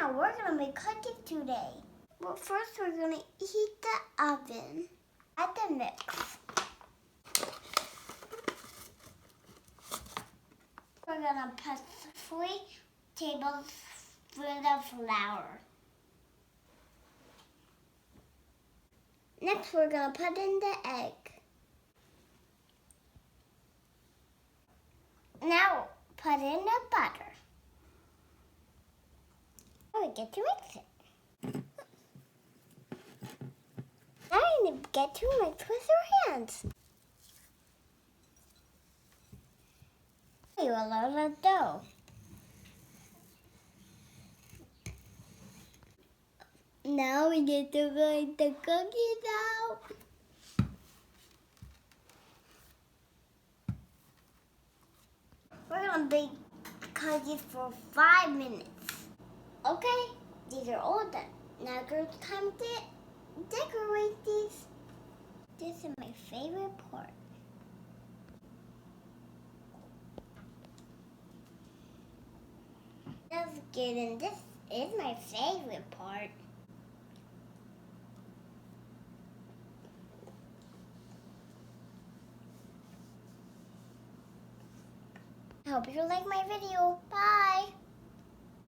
Now we're gonna make cookies today. But first we're gonna heat the oven. Add the mix. We're gonna put 3 tablespoons of flour. Next we're gonna put in the egg. Now put in the butter. Now we get to mix it. Now you get to mix with your hands. You allow the dough. Now we get to grind the cookies out. We're gonna bake cookies for 5 minutes. Okay, these are all done. Now it's time to decorate these. This is my favorite part. Let's get in. This is my favorite part. I hope you like my video. Bye.